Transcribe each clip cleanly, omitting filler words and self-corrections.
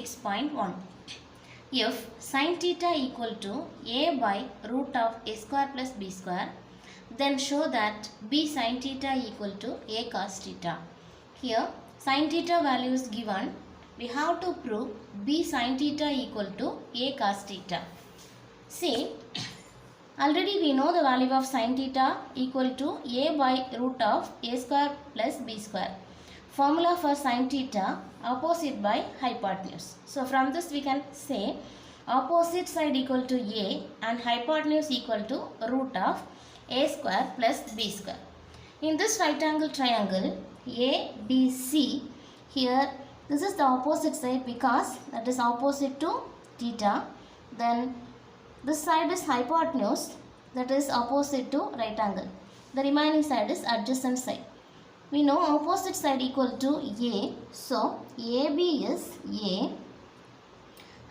6.1. If sin theta equal to a by root of a square plus b square, then show that b sin theta equal to a cos theta. Here sin theta value is given. We have to prove b sin theta equal to a cos theta. See, already we know the value of sin theta equal to a by root of a square plus b square. Formula for sin theta, opposite by hypotenuse. So from this we can say opposite side equal to a and hypotenuse equal to root of a square plus b square. In this right angle triangle ABC, here this is the opposite side because that is opposite to theta. Then this side is hypotenuse, that is opposite to right angle. The remaining side is adjacent side. We know opposite side equal to a, so AB is a.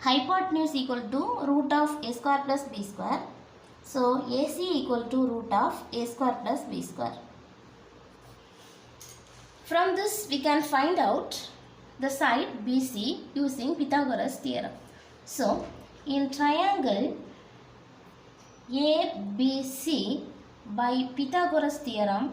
Hypotenuse equal to root of a square plus b square. So AC equal to root of a square plus b square. From this we can find out the side BC using Pythagoras theorem. So in triangle ABC by Pythagoras theorem,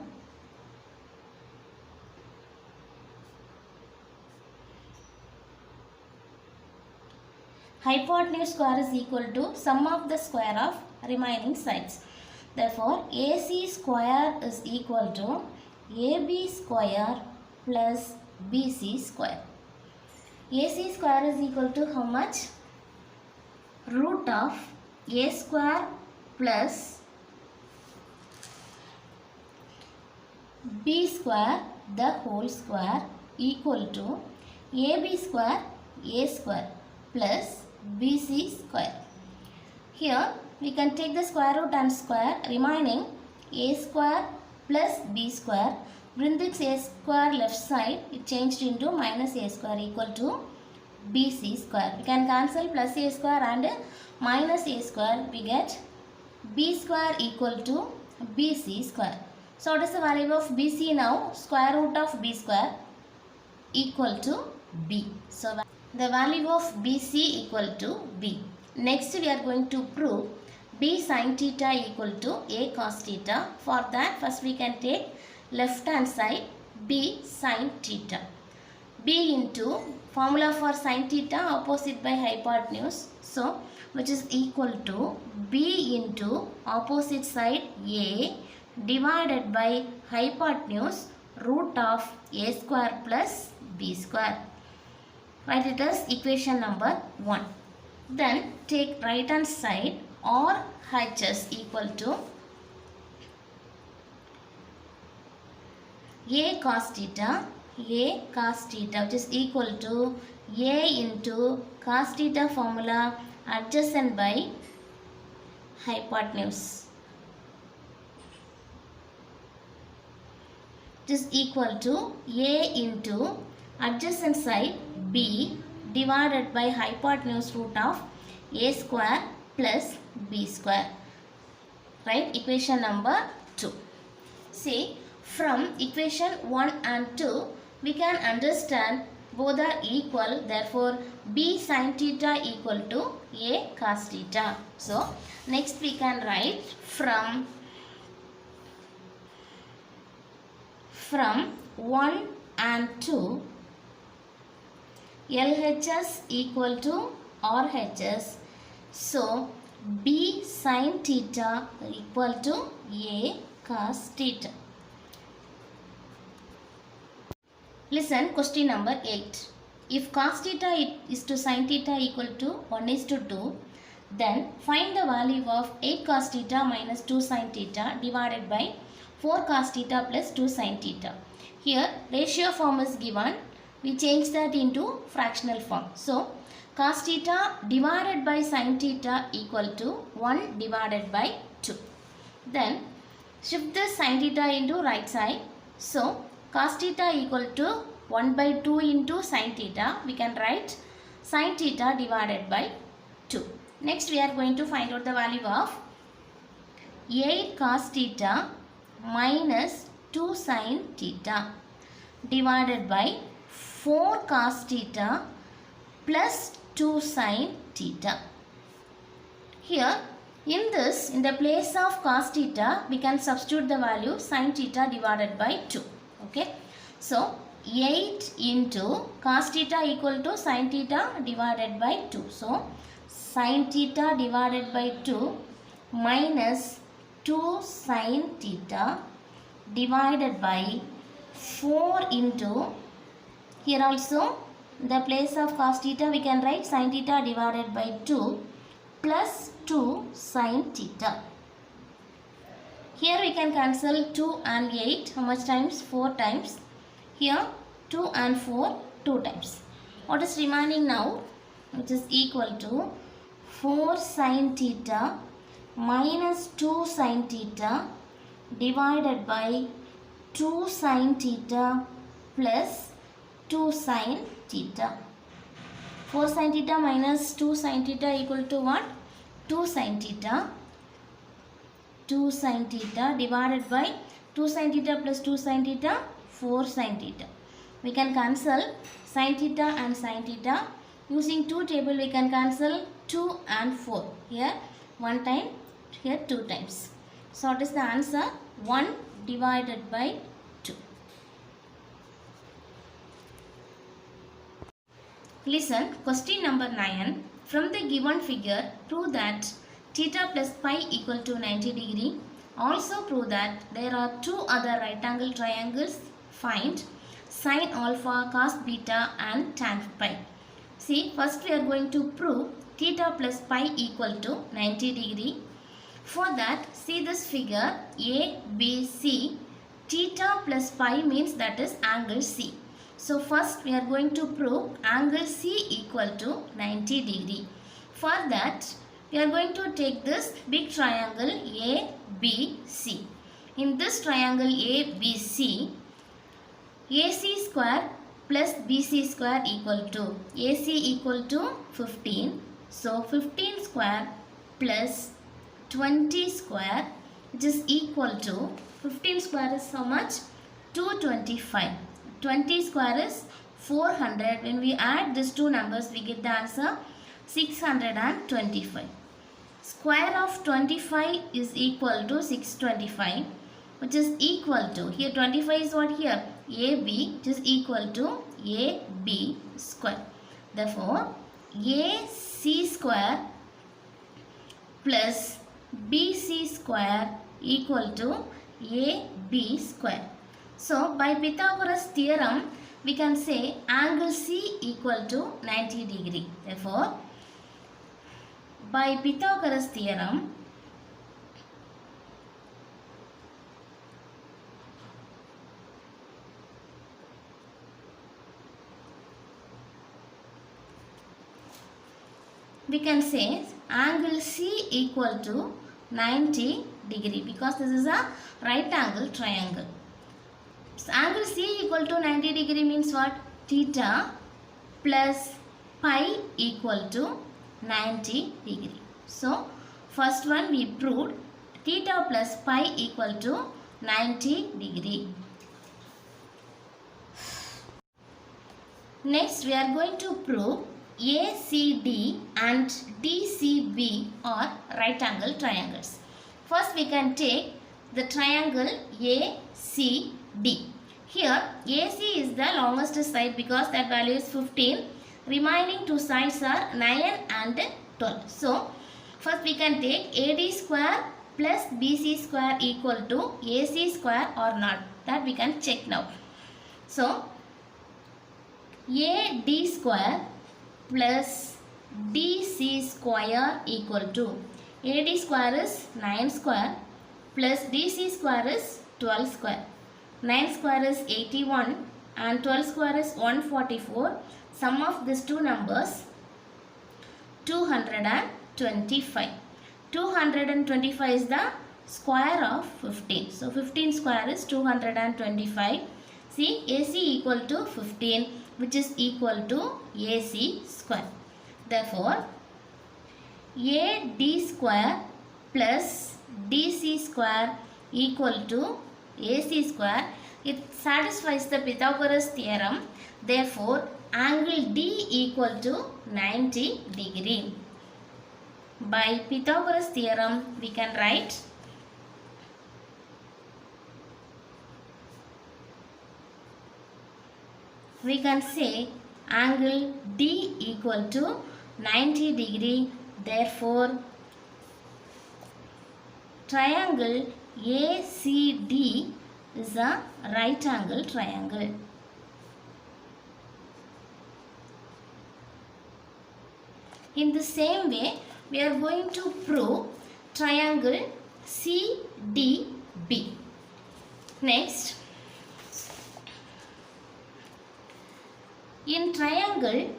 hypotenuse square is equal to sum of the square of remaining sides. Therefore, AC square is equal to AB square plus BC square. AC square is equal to how much? Root of A square plus B square the whole square equal to AB square A square plus BC square. Here we can take the square root and square, remaining a square plus b square. Bring this a square left side, it changed into minus a square equal to bc square. We can cancel plus a square and minus a square. We get b square equal to bc square. So what is the value of bc now? Square root of b square equal to b. So the value of BC equal to B. Next we are going to prove B sin theta equal to A cos theta. For that first we can take left hand side B sin theta. B into formula for sin theta opposite by hypotenuse. So which is equal to B into opposite side A divided by hypotenuse root of A square plus B square. Write it as equation number 1. Then take right hand side or HS equal to A cos theta which is equal to A into cos theta formula adjacent by hypotenuse, which is equal to A into adjacent side B divided by hypotenuse root of A square plus B square. Right? Equation number 2. See, from equation 1 and 2 we can understand both are equal. Therefore B sin theta equal to A cos theta. So next we can write from 1 and 2 LHS equal to RHS. So B sin theta equal to A cos theta. Listen, question number 8. If cos theta is to sin theta equal to 1:2, then find the value of 8 cos theta minus 2 sin theta divided by 4 cos theta plus 2 sin theta. Here ratio form is given. We change that into fractional form. So cos theta divided by sin theta equal to 1 divided by 2. Then shift this sin theta into right side. So cos theta equal to 1 by 2 into sin theta. We can write sin theta divided by 2. Next we are going to find out the value of 8 cos theta minus 2 sin theta divided by 4 cos theta plus 2 sin theta. Here in the place of cos theta, we can substitute the value sin theta divided by 2. Okay. So 8 into cos theta equal to sin theta divided by 2. So sin theta divided by 2 minus 2 sin theta divided by 4 into, here also the place of cos theta we can write sin theta divided by 2 plus 2 sin theta. Here we can cancel 2 and 8. How much times? 4 times. Here 2 and 4 2 times. What is remaining now? Which is equal to 4 sin theta minus 2 sin theta divided by 2 sin theta plus 2 sin theta. 4 sin theta minus 2 sin theta equal to what? 2 sin theta. 2 sin theta divided by 2 sin theta plus 2 sin theta, 4 sin theta. We can cancel sin theta and sin theta. Using 2 table we can cancel 2 and 4. Here 1 time, here 2 times. So what is the answer? 1 divided by 2. Listen, question number 9. From the given figure, prove that theta plus pi equal to 90 degree. Also prove that there are 2 other right angle triangles. Find sin alpha, cos beta and tan pi. See, first we are going to prove theta plus pi equal to 90 degree. For that, see this figure A, B, C. Theta plus pi means that is angle C. So first we are going to prove angle C equal to 90 degree. For that, we are going to take this big triangle ABC. In this triangle ABC, AC square plus BC square equal to, AC equal to 15. So 15 square plus 20 square, which is equal to, 15 square is how much? 225. 20 square is 400. When we add these two numbers, we get the answer 625. Square of 25 is equal to 625, which is equal to, here 25 is what here? AB, which is equal to AB square. Therefore, AC square plus BC square equal to AB square. So, by Pythagoras theorem, we can say angle C equal to 90 degree. Therefore, by Pythagoras theorem, we can say angle C equal to 90 degree because this is a right angle triangle. So, angle C equal to 90 degree means what? Theta plus pi equal to 90 degree. So, first one we proved theta plus pi equal to 90 degree. Next, we are going to prove ACD and DCB are right angle triangles. First, we can take the triangle ACD. Here, AC is the longest side because that value is 15. Remaining two sides are 9 and 12. So, first we can take AD square plus BC square equal to AC square or not. That we can check now. So, AD square plus DC square equal to, AD square is 9 square plus DC square is 12 square. 9 square is 81 and 12 square is 144. Sum of these two numbers 225. 225 is the square of 15. So 15 square is 225. See, AC equal to 15, which is equal to AC square. Therefore, AD square plus DC square equal to AC square. It satisfies the Pythagoras theorem. Therefore, angle D equal to 90 degree. By Pythagoras theorem, we can write say angle D equal to 90 degree. Therefore, triangle ACD is a right angle triangle. In the same way, we are going to prove triangle CDB. Next, in triangle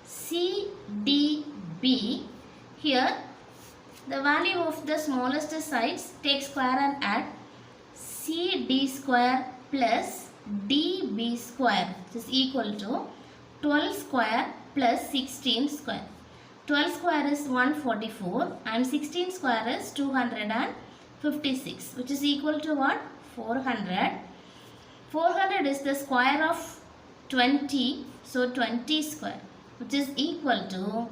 CDB, here the value of the smallest sides, take square and add CD square plus DB square is equal to 12 square plus 16 square. 12 square is 144 and 16 square is 256, which is equal to what? 400. 400 is the square of 20, so 20 square, which is equal to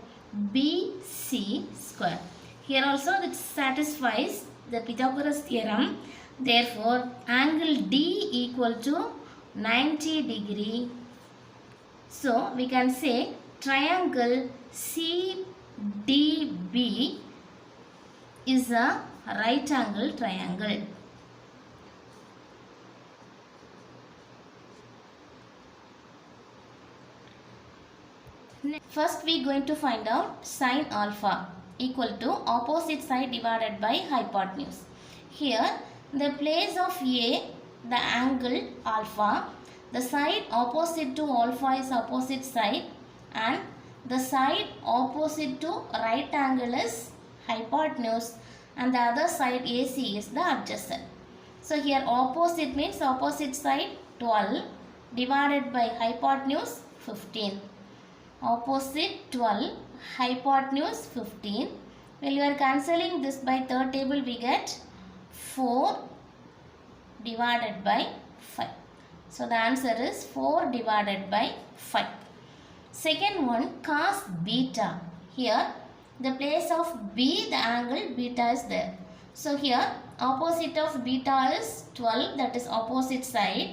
BC square. Here also it satisfies the Pythagoras theorem. Therefore, angle D equal to 90 degree. So, we can say triangle CDB is a right angle triangle. First, we are going to find out sin alpha equal to opposite side divided by hypotenuse. Here, the place of A, the angle alpha, the side opposite to alpha is opposite side, and the side opposite to right angle is hypotenuse, and the other side AC is the adjacent. So here opposite means opposite side 12 divided by hypotenuse 15. Opposite 12, hypotenuse 15. When you are cancelling this by third table, we get 4 divided by 5. So the answer is 4 divided by 5. Second one, cos beta. Here the place of B, the angle beta is there. So here opposite of beta is 12, that is opposite side,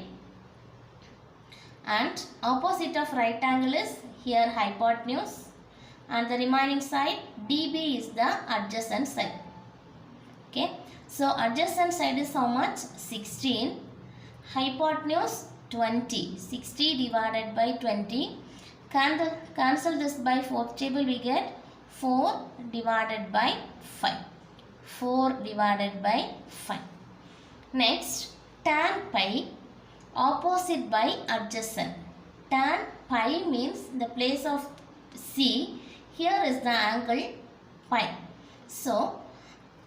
and opposite of right angle is here hypotenuse, and the remaining side DB is the adjacent side. Okay, so adjacent side is how much? 16. Hypotenuse 20. 60 divided by 20. Cancel this by fourth table, we get 4 divided by 5. 4 divided by 5. Next, tan pi, opposite by adjacent. Tan pi means the place of C. Here is the angle pi. So,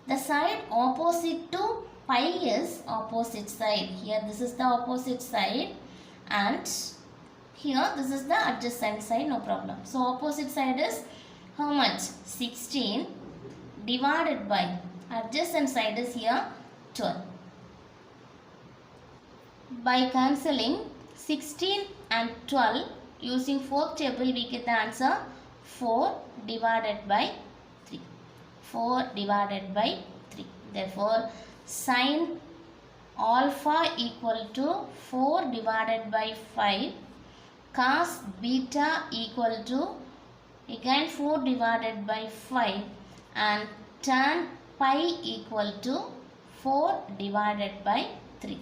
the side opposite to pi is opposite side. Here this is the opposite side, and here this is the adjacent side, no problem. So, opposite side is how much? 16 divided by adjacent side is here 12. By cancelling 16 and 12 using fourth table, we get the answer 4 divided by 3. 4 divided by 3. Therefore, sin alpha equal to 4 divided by 5. Cos beta equal to again 4 divided by 5, and tan pi equal to 4 divided by 3.